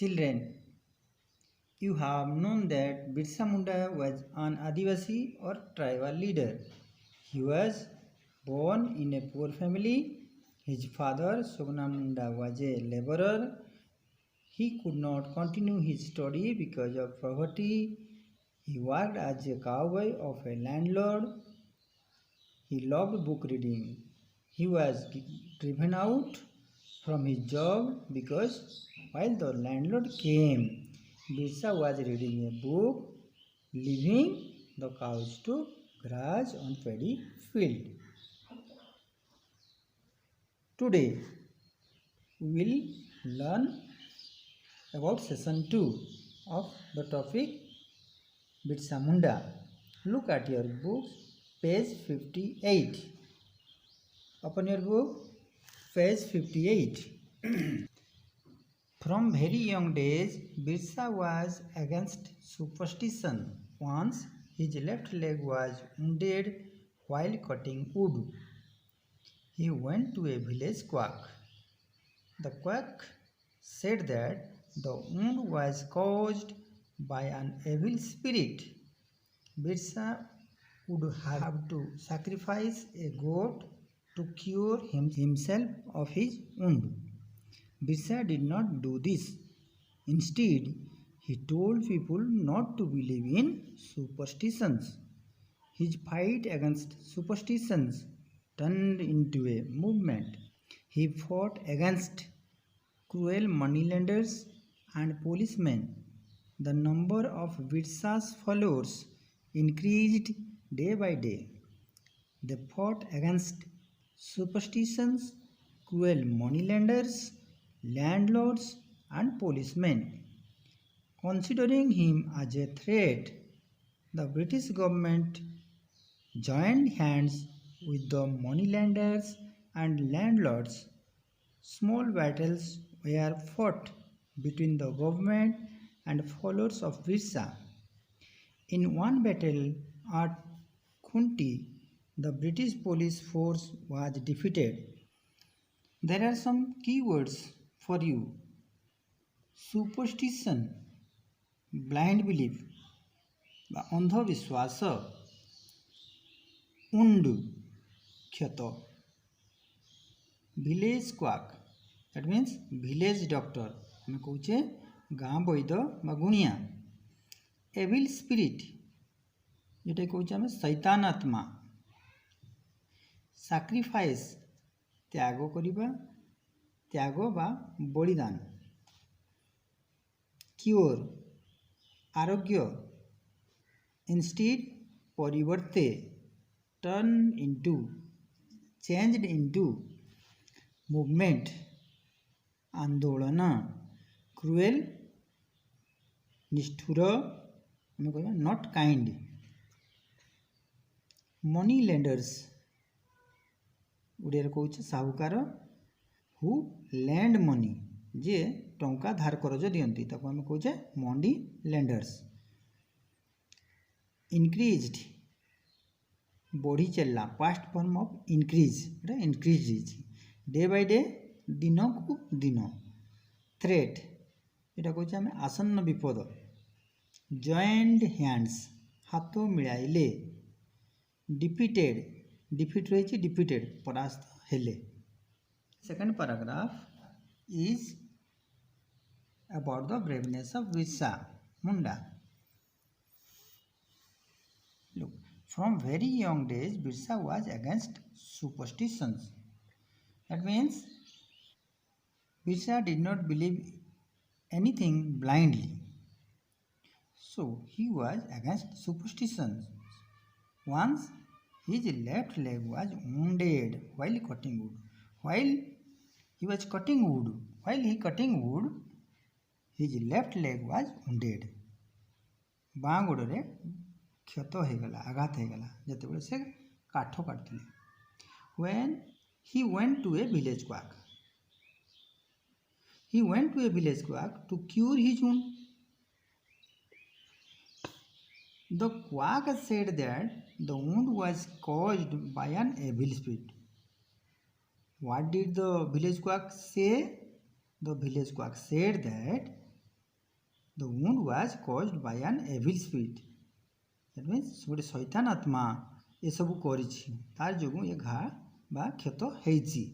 Children, you have known that Birsa Munda was an Adivasi or tribal leader. He was born in a poor family. His father, Sogna Munda, was a laborer. He could not continue his study because of poverty. He worked as a cowboy of a landlord. He loved book reading. He was driven out from his job because while the landlord came, Birsa was reading a book, leaving the cows to graze on paddy field. Today, we will learn about session 2 of the topic Birsa Munda. Look at your book, page 58. Open your book, page 58. From very young days, Birsa was against superstition. Once, his left leg was wounded while cutting wood. He went to a village quack. The quack said that the wound was caused by an evil spirit. Birsa would have to sacrifice a goat to cure himself of his wound. Birsa did not do this. Instead, he told people not to believe in superstitions. His fight against superstitions turned into a movement. He fought against cruel moneylenders and policemen. The number of Birsa's followers increased day by day. They fought against superstitions, cruel moneylenders, landlords, and policemen. Considering him as a threat, the British government joined hands with the moneylenders and landlords. Small battles were fought between the government and followers of Birsa. In one battle at Khunti, the British police force was defeated. There are some keywords for you. Superstition, blind belief, अंधविश्वास, उंड क्षत, village quack, that means village doctor, ଆମେ କହୁଛେ ଗାଁ ବୈଦ ବା ଗୁଣିଆ। evil spirit, যেটা କହୁଛେ ଆମେ ଶୈତାନ ଆତ୍ମା। sacrifice, ତ୍ୟାଗ କରିବା, ତ୍ୟାଗ ବା ବଳିଦାନ। cure, ଆରୋଗ୍ୟ। instead, ପରିବର୍ତ୍ତେ, turn into, changed into। movement, आंदोलन। cruel, निष्ठुर, ଆମେ କହିବା not kind। money lenders, ଓଡ଼ିଆରେ କହୁଛେ ସାହୁକାର। who lend money, ଯେ ଟଙ୍କା ଧାର କରଜ ଦିଅନ୍ତି, ତାକୁ ଆମେ କହୁଛେ money lenders। increased, ବଢ଼ି ଚାଲିଲା, past form of increase, ଏଟା increased ହେଇଛି। day by day, ଦିନକୁ ଦିନ। threat, ଏଟା କହୁଛେ ଆମେ ଆସନ୍ନ ବିପଦ। joined hands, ହାତ ମିଳାଇଲେ। defeated, defeat ରହିଛି defeated, ପରାସ୍ତ ହେଲେ। second paragraph is about the braveness of Birsa Munda. Look, from very young days, Birsa was against superstitions. That means Birsa did not believe anything blindly. So he was against superstitions. Once his left leg was wounded while cutting wood. While he cutting wood, his left leg was wounded. ବାଁ ଗୋଡ଼ରେ କ୍ଷତ ହେଇଗଲା, ଆଘାତ ହେଇଗଲା ଯେତେବେଳେ ସେ କାଠ କାଟୁଥିଲେ। when he went to a village quack to cure his wound. The quack said that the wound was caused by an evil spirit. What did the village quack say? The village quack said that the wound was caused by an evil spirit that means गोटे शैतान आत्मा ये सब करिछि तार जोगु ये घा बा क्षत हेछि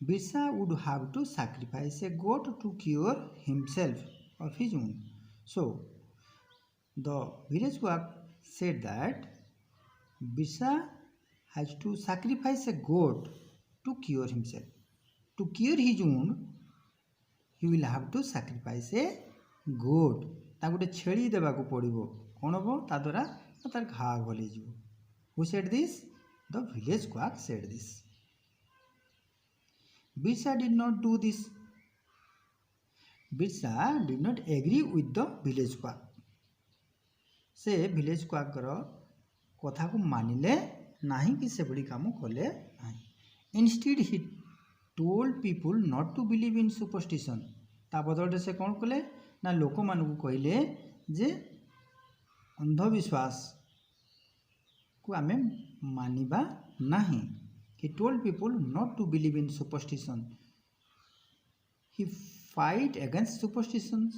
Birsa would have to sacrifice a goat to cure himself of his wound. So, the village wag said that Birsa has to sacrifice a goat to cure himself. To cure his wound, he will have to sacrifice a goat. ता गोटे छेड़ी देवाक पड़ो कौन हम ता द्वारा तार घा भल Who said this? The village quack said this. Birsa did not do this. Birsa did not agree with the village quack. से village quack कथा को मानिले नहीं कि से बड़ी काम कले नहीं. Instead he told people not to believe in superstition. ता बदलते से कौन कले ना लोक मानू कहले जे अंधविश्वास को आमे मानिबा नहीं. He told people not to believe in superstition. He fight against superstitions.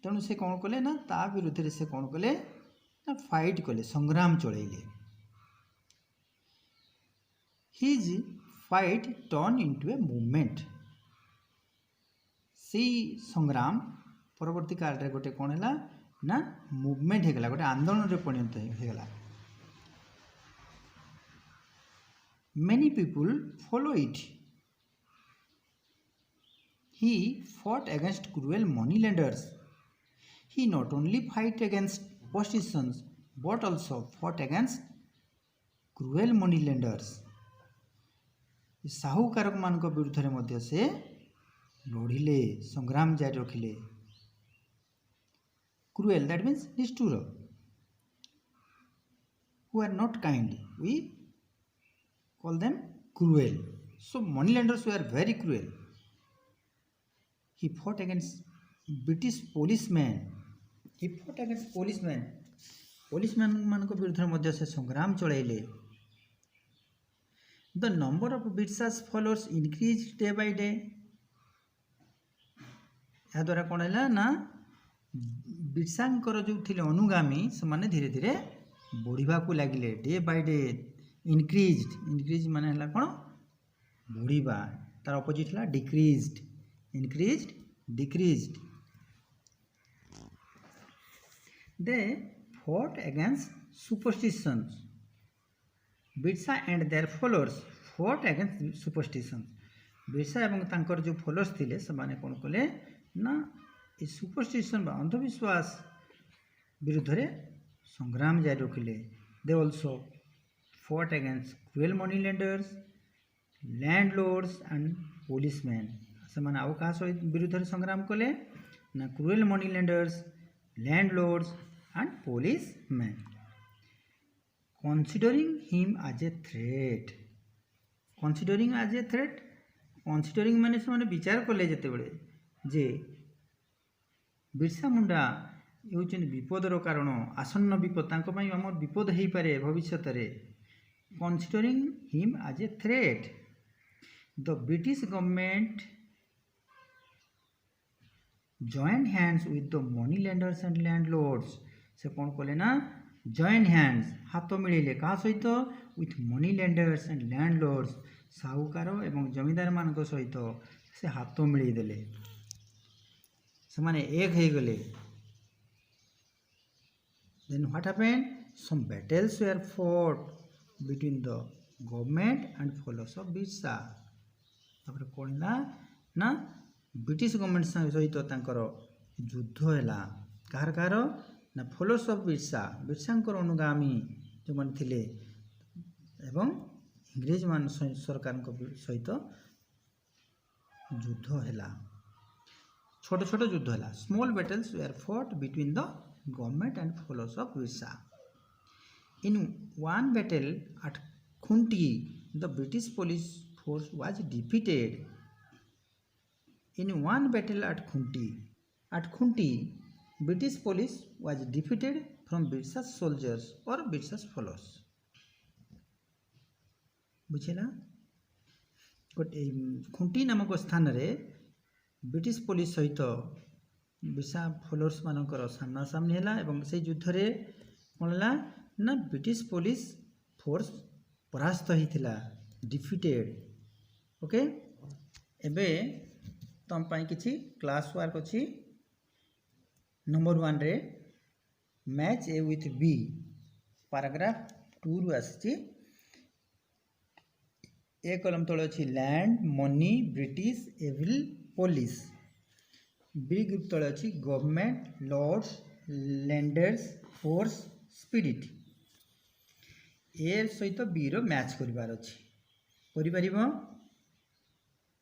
तेणु से कौन कले ना ता विरुद्ध से कौन कले ना फाइट कले संग्राम चलैले. His fight turned into a movement. सी संग्राम परवर्ती काल रे गोटे कौन है ना मूवमेंट हो गला गोटे आंदोलन रे परिणत हो गला. Many people follow it. He fought against cruel moneylenders. He not only fight against superstitions but also fought against cruel moneylenders. साहूकारक मान विरुद्ध मध्य से लड़िले संग्राम जारी रखिले. Cruel that means निष्ठुर. Who are not kind. We call them cruel. So moneylenders were very cruel. He fought against British policemen. He fought against policemen. Policemen मान विरुद्ध मध्य से संग्राम चलैले. The number of Birsa's followers increased day by day. या द्वारा कौन है ना बिरसांकर जो थिले अनुगामी से माने धीरे धीरे बढ़िबा को लागिले. Day by day increased. increase माने हला कोन बढ़िबा तार ऑपोजिट हला decreased. increased decreased. They fought against superstitions. Birsa and their followers fought against superstitions. Birsa एवं तांकर जो फॉलोअर्स थिले से माने कोन कले ना ए सुपरस्टिशन बा अंधविश्वास विरुद्ध रे संग्राम जारी रखिले. They also fought against cruel moneylenders, landlords and policemen. से माने आउ कहा सहित विरुद्ध रे संग्राम कले ना cruel moneylenders, landlords and policemen. Considering him as a threat. Considering as a threat. Considering माने से माने विचार कले जते बड़े जे बिरसा मुंडा होउछन विपदर कारण आसन्न विपद तांको पई हमर विपद हेई पारे भविष्यत रे. Considering him as a threat, the British government joined hands with the moneylenders and landlords. से कौन कले ना joined hands हाथ मिले कहा सहित with moneylenders and landlords साहूकार एवं जमीदार मान सहित से हाथ मिले देले. से माने एक हो गले. Then what happened? Some battles were fought between the government and followers of Birsa. तापर कौन ना ब्रिटिश गवर्नमेंट सहित तांकर युद्ध हैला. कार कार ना फॉलोअर्स ऑफ बिरसा बिरसांकर अनुगामी जो मन थिले एवं इंग्रेज मान सरकार सहित युद्ध हैला. छोट छोट युद्ध हैला. Small battles were fought between the government and followers of Birsa. In one battle at Khunti, the British police force was defeated. In one battle at Khunti, British police was defeated from Birsa's soldiers or Birsa's followers. बुझेला गोटे खुंटी नामक स्थान रे British police सहित Birsa followers मानकर सामना सामनी है और से युद्ध रे कौन है ना ब्रिटिश पुलिस फोर्स परास्त होता डिफिटेड। ओके एबे तुम किसी क्लास वर्क अच्छी नंबर 1 रे match A with B paragraph 2 रु आसी ए कलम तले अच्छी land money British evil police B group तले अच्छी government lords landers force spirit A सहित बी रो मैच करिवार अछि करि परिबो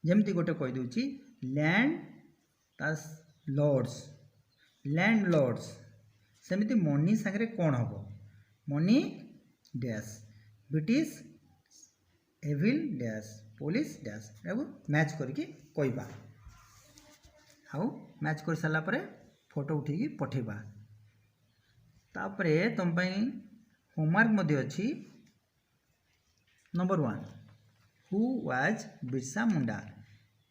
जेमती गोटे कहि दोछि लैंड तास लॉर्ड्स लैंड लॉर्ड्स सेमिति मनी संगे कोन हबो money dash British evil dash police dash एबो मैच करके कहबा हाउ मैच कर साला परे फोटो उठेकी पठेबा तापरे तुम पई होमवर्क मध्ये अछि number 1 who was Birsa Munda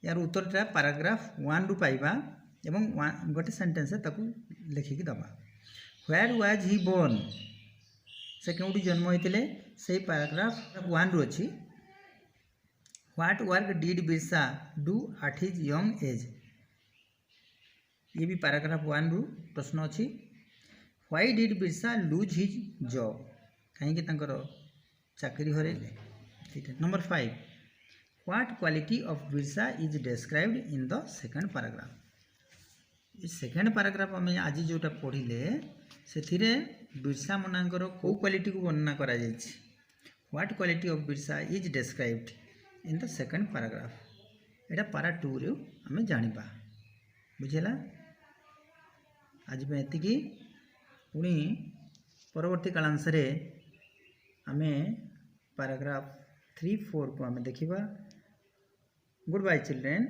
यार उत्तरटा पैराग्राफ 1 रु पाइबा एवं गोटे सेंटेंस ताकू लिखिकी दबा व्हेयर वाज ही बोर्न से केउडी जन्म होइतिले से पैराग्राफ 1 रु अछि what work did Birsa do at his young age ये भी पैराग्राफ 1 रु प्रश्न अच्छी why did Birsa lose his job कहीं चाकरी हरेले number 5 what quality of Birsa is described in the second paragraph इस सेकंड पैराग्राफ आम आज जोटा पढ़िले से बिरसा मुंडांकर कौ क्वालिटी को वर्णना करा जायछि what quality of Birsa is described in the second paragraph एटा पारा 2 रे हमें जानिबा बुझेला आज में एतिकी पुणी परवर्ती कालांश रे हमें पैराग्राफ 3-4 को हमें देखिबा गुड बाय चिल्ड्रेन।